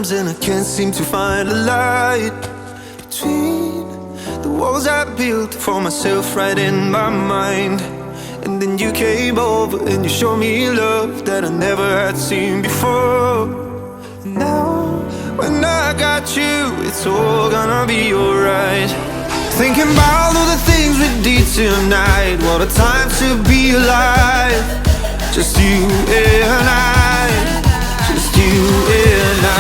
times and I can't seem to find a light between the walls I built for myself right in my mind. And then you came over and you showed me love that I never had seen before. Now, when I got you, it's all gonna be alright. Thinking about all the things we did tonight. What a time to be alive. Just you and I. Just you and I.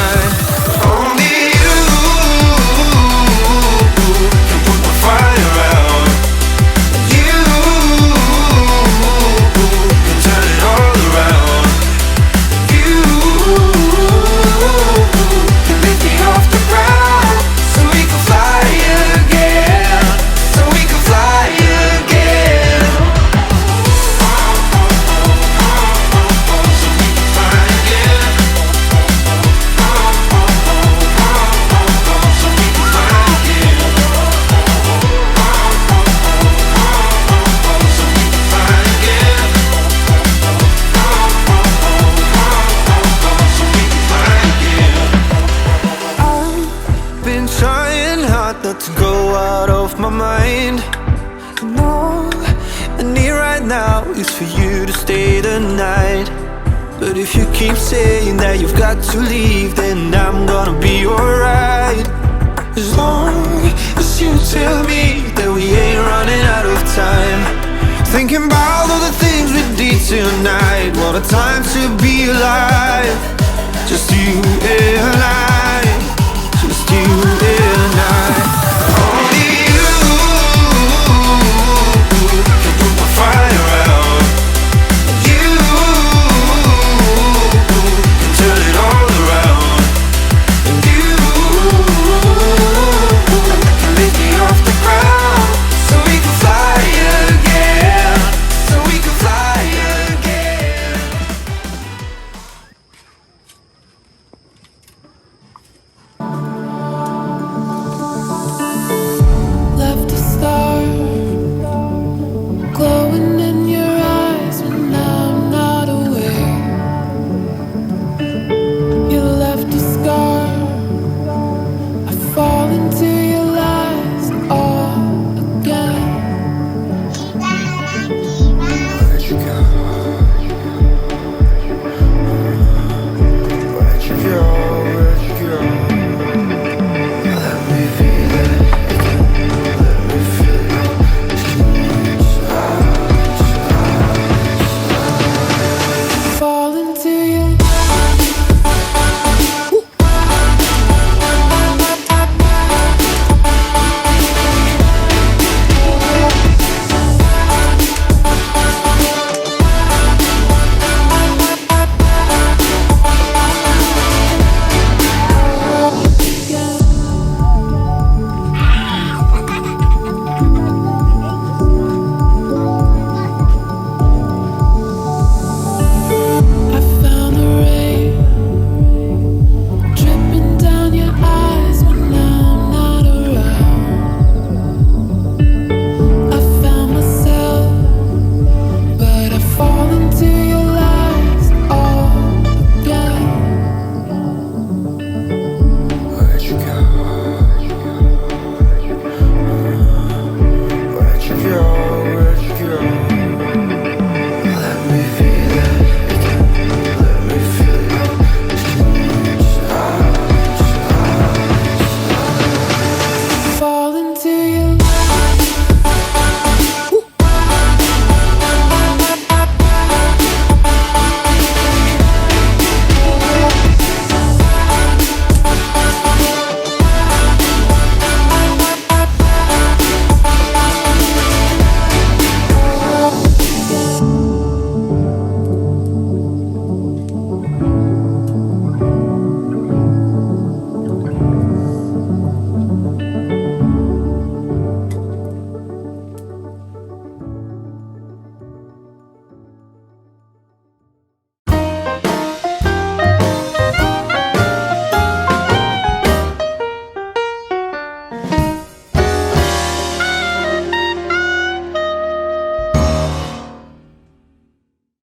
Only you can put the fire out. You can turn it all around. You can lift me off the ground so we can fly again. So we can fly again. So we can fly again. So we can fly again. So we can fly again. So we can fly again. I've been trying hard not to go out of my mind. And all I need right now is for you to stay the night. But if you keep saying that you've got to leave, then I'm gonna be alright. As long as you tell me that we ain't running out of time. Thinking about all the things we did tonight. What a time to be alive. Just you and I.